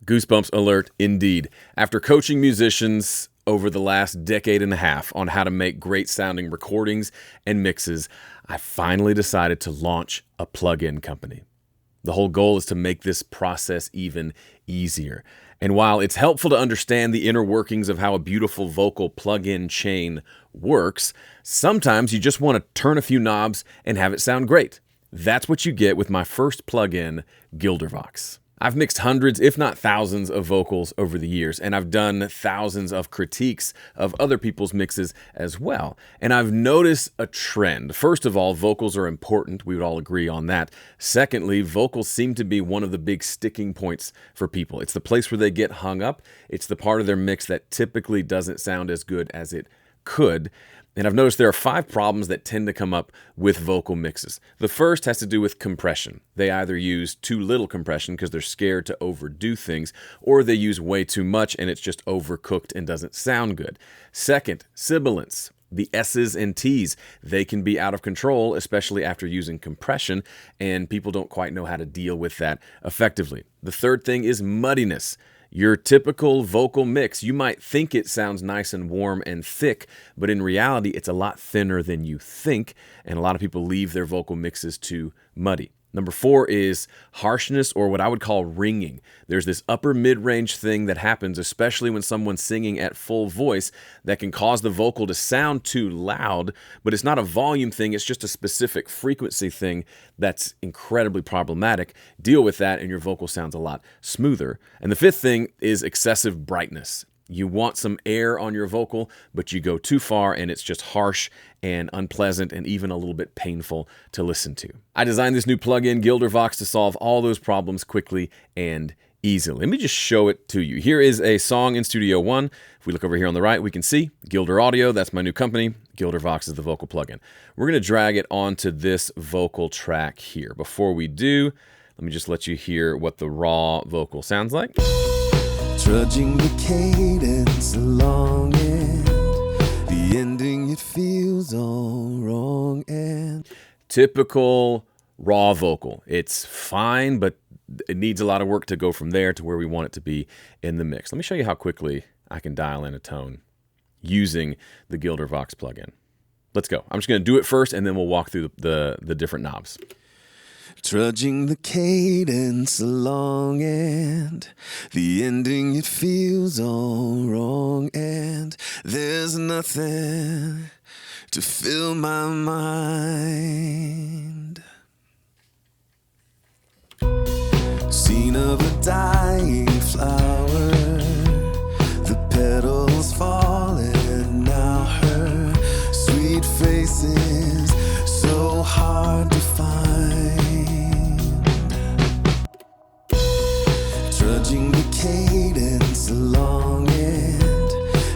Goosebumps alert indeed. After coaching musicians over the last decade and a half on how to make great sounding recordings and mixes, I finally decided to launch a plug-in company. The whole goal is to make this process even easier. And while it's helpful to understand the inner workings of how a beautiful vocal plug-in chain works, sometimes you just want to turn a few knobs and have it sound great. That's what you get with my first plug-in, GilderVox. I've mixed hundreds, if not thousands, of vocals over the years, and I've done thousands of critiques of other people's mixes as well. And I've noticed a trend. First of all, vocals are important. We would all agree on that. Secondly, vocals seem to be one of the big sticking points for people. It's the place where they get hung up. It's the part of their mix that typically doesn't sound as good as it could. And I've noticed there are 5 problems that tend to come up with vocal mixes. The first has to do with compression. They either use too little compression because they're scared to overdo things, or they use way too much and it's just overcooked and doesn't sound good. Second, sibilance. The S's and T's, they can be out of control, especially after using compression, and people don't quite know how to deal with that effectively. The third thing is muddiness. Your typical vocal mix, you might think it sounds nice and warm and thick, but in reality, it's a lot thinner than you think, and a lot of people leave their vocal mixes too muddy. Number 4 is harshness, or what I would call ringing. There's this upper mid-range thing that happens, especially when someone's singing at full voice, that can cause the vocal to sound too loud, but it's not a volume thing, it's just a specific frequency thing that's incredibly problematic. Deal with that and your vocal sounds a lot smoother. And the 5th thing is excessive brightness. You want some air on your vocal, but you go too far and it's just harsh and unpleasant and even a little bit painful to listen to. I designed this new plugin, GilderVox, to solve all those problems quickly and easily. Let me just show it to you. Here is a song in Studio One. If we look over here on the right, we can see Gilder Audio. That's my new company. GilderVox is the vocal plugin. We're going to drag it onto this vocal track here. Before we do, let me just let you hear what the raw vocal sounds like. Trudging the cadence along and the ending it feels all wrong and typical raw vocal. It's fine, but it needs a lot of work to go from there to where we want it to be in the mix. Let me show you how quickly I can dial in a tone using the GilderVox plugin. Let's go. I'm just going to do it first and then we'll walk through the different knobs. Trudging the cadence along and the ending it feels all wrong and there's nothing to fill my mind. Scene of a dying flower, the petals falling, now her sweet face is so hard to find. Trudging the cadence along and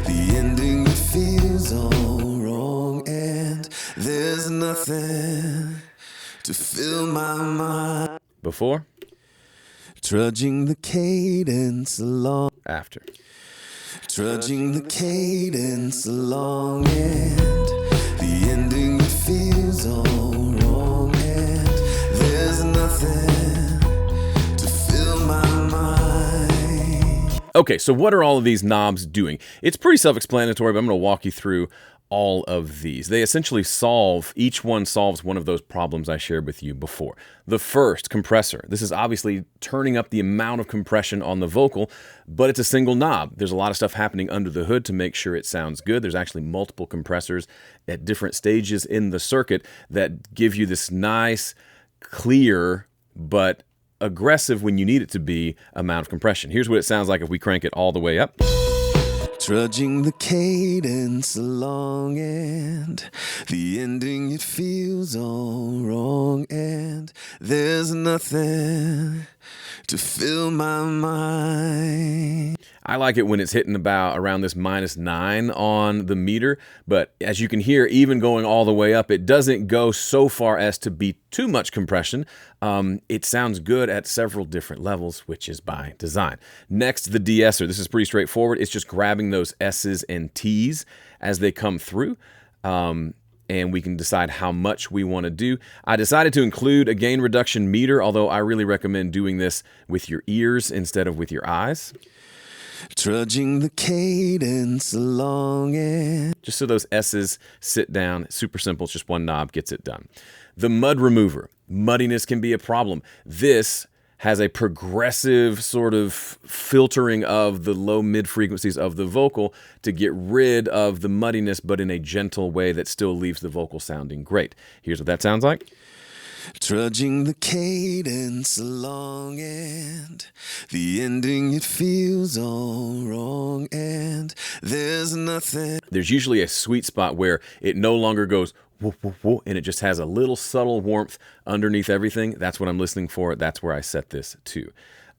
the ending it feels all wrong and there's nothing to fill my mind. Before? Trudging the cadence along. After. Trudging the cadence along and the ending it feels all wrong and there's nothing to fill my mind. Okay, so what are all of these knobs doing? It's pretty self-explanatory, but I'm going to walk you through all of these. They essentially each one solves one of those problems I shared with you before. The first, compressor. This is obviously turning up the amount of compression on the vocal, but it's a single knob. There's a lot of stuff happening under the hood to make sure it sounds good. There's actually multiple compressors at different stages in the circuit that give you this nice, clear, but aggressive when you need it to be amount of compression. Here's what it sounds like if we crank it all the way up. Trudging the cadence along and the ending it feels all wrong and there's nothing to fill my mind. I like it when it's hitting around this -9 on the meter, but as you can hear, even going all the way up, it doesn't go so far as to be too much compression. It sounds good at several different levels, which is by design. Next, the de-esser. This is pretty straightforward. It's just grabbing those S's and T's as they come through. and we can decide how much we want to do. I decided to include a gain reduction meter, although I really recommend doing this with your ears instead of with your eyes. Trudging the cadence along and... Just so those S's sit down. Super simple. It's just one knob, gets it done. The mud remover. Muddiness can be a problem. This has a progressive sort of filtering of the low mid frequencies of the vocal to get rid of the muddiness, but in a gentle way that still leaves the vocal sounding great. Here's what that sounds like. Trudging the cadence along and the ending, it feels all wrong and there's nothing. There's usually a sweet spot where it no longer goes whoa, whoa, whoa, and it just has a little subtle warmth underneath everything. That's what I'm listening for. That's where I set this to.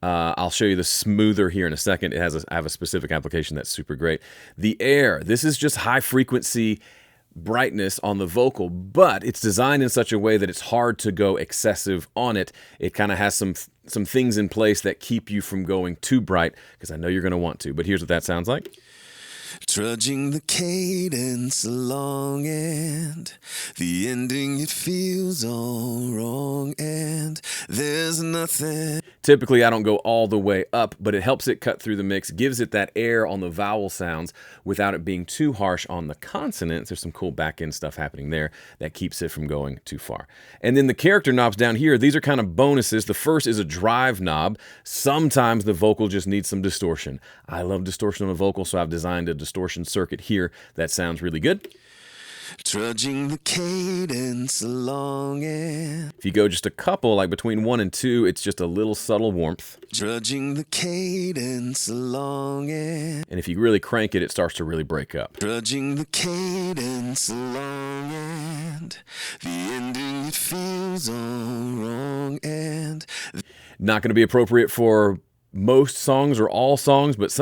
I'll show you the smoother here in a second. I have a specific application that's super great. The air. This is just high frequency brightness on the vocal, but it's designed in such a way that it's hard to go excessive on it. It kind of has some things in place that keep you from going too bright, because I know you're going to want to. But here's what that sounds like. Trudging the cadence along and the ending, it feels all wrong and there's nothing. Typically, I don't go all the way up, but it helps it cut through the mix, gives it that air on the vowel sounds without it being too harsh on the consonants. There's some cool back-end stuff happening there that keeps it from going too far. And then the character knobs down here, these are kind of bonuses. The first is a drive knob. Sometimes the vocal just needs some distortion. I love distortion on a vocal, so I've designed a distortion circuit here that sounds really good. Trudging the cadence along and... If you go just a couple, like between 1 and 2, it's just a little subtle warmth. Trudging the cadence along and... And if you really crank it, it starts to really break up. Trudging the cadence along and the ending, it feels all wrong and... Not going to be appropriate for most songs or all songs, but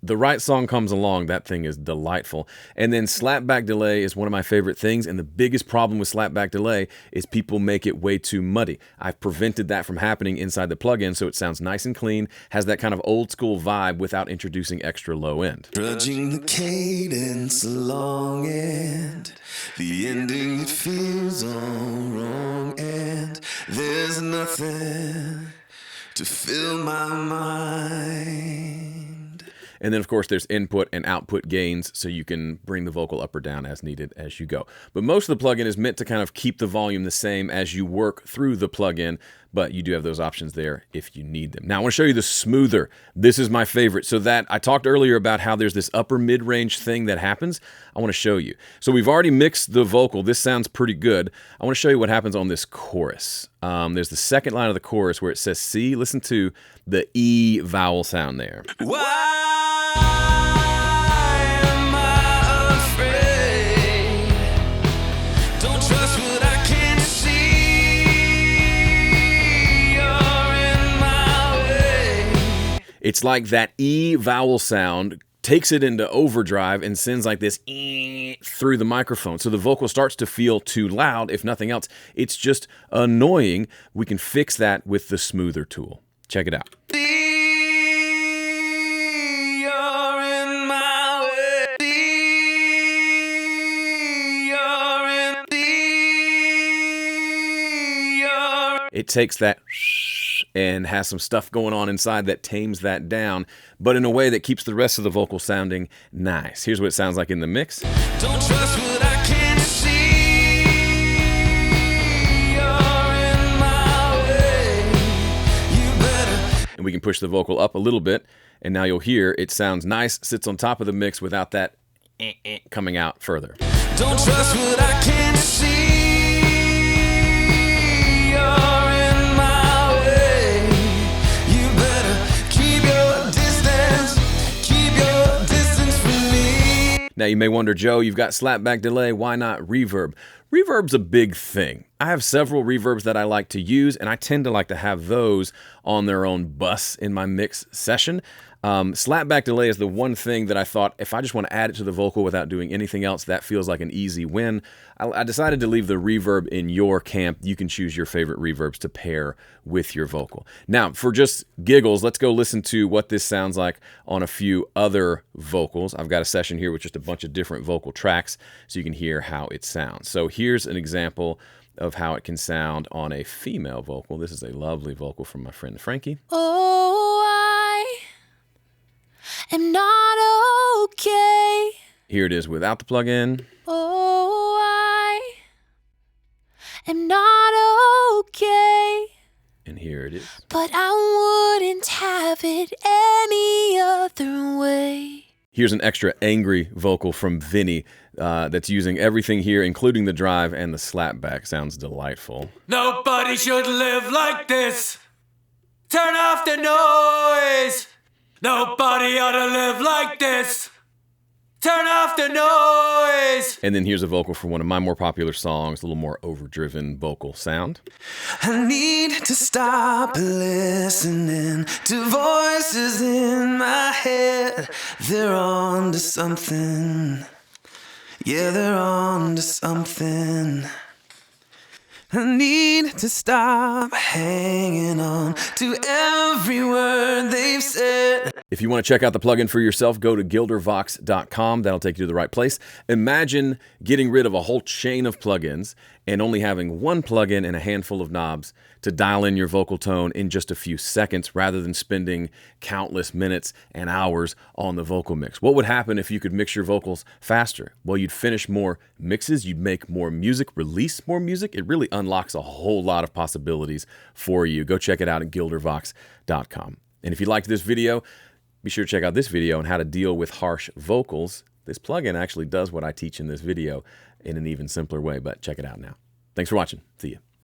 the right song comes along, that thing is delightful. And then slapback delay is one of my favorite things, and the biggest problem with slapback delay is people make it way too muddy. I've prevented that from happening inside the plugin, so it sounds nice and clean, has that kind of old school vibe without introducing extra low end. Trudging the cadence along and the ending, it feels all wrong and there's nothing to fill my mind. And then, of course, there's input and output gains, so you can bring the vocal up or down as needed as you go. But most of the plugin is meant to kind of keep the volume the same as you work through the plugin, but you do have those options there if you need them. Now, I want to show you the smoother. This is my favorite. So that I talked earlier about how there's this upper mid-range thing that happens. I want to show you. So we've already mixed the vocal. This sounds pretty good. I want to show you what happens on this chorus. There's the second line of the chorus where it says C. Listen to the E vowel sound there. Why am I afraid? Don't trust what I can't see. You're in my way. It's like that E vowel sound takes it into overdrive and sends like this E through the microphone. So the vocal starts to feel too loud. If nothing else, it's just annoying. We can fix that with the smoother tool. Check it out. It takes that and has some stuff going on inside that tames that down, but in a way that keeps the rest of the vocal sounding nice. Here's what it sounds like in the mix. Don't trust what I can't see. You're in my way. You better. And we can push the vocal up a little bit, and now you'll hear it sounds nice, sits on top of the mix without that coming out further. Don't trust what I can't see. Now you may wonder, Joe, you've got slapback delay, why not reverb? Reverb's a big thing. I have several reverbs that I like to use, and I tend to like to have those on their own bus in my mix session. Slapback delay is the one thing that I thought, if I just want to add it to the vocal without doing anything else, that feels like an easy win. I decided to leave the reverb in your camp. You can choose your favorite reverbs to pair with your vocal. Now, for just giggles, let's go listen to what this sounds like on a few other vocals. I've got a session here with just a bunch of different vocal tracks so you can hear how it sounds. So here's an example of how it can sound on a female vocal. This is a lovely vocal from my friend Frankie. Oh, I am not okay. Here it is without the plugin. Oh, I am not okay. And here it is. But I wouldn't have it any other way. Here's an extra angry vocal from Vinny that's using everything here, including the drive and the slapback. Sounds delightful. Nobody should live like this. Turn off the noise. Nobody ought to live like this. Turn off the noise. And then here's a vocal from one of my more popular songs, a little more overdriven vocal sound. I need to stop listening to voices in my head. They're on to something. Yeah, they're on to something. I need to stop hanging on to every word they've said. If you want to check out the plugin for yourself, go to GilderVox.com. That'll take you to the right place. Imagine getting rid of a whole chain of plugins and only having one plugin and a handful of knobs to dial in your vocal tone in just a few seconds rather than spending countless minutes and hours on the vocal mix. What would happen if you could mix your vocals faster? Well, you'd finish more mixes, you'd make more music, release more music. It really unlocks a whole lot of possibilities for you. Go check it out at GilderVox.com. And if you liked this video, be sure to check out this video on how to deal with harsh vocals. This plugin actually does what I teach in this video in an even simpler way, but check it out now. Thanks for watching. See you.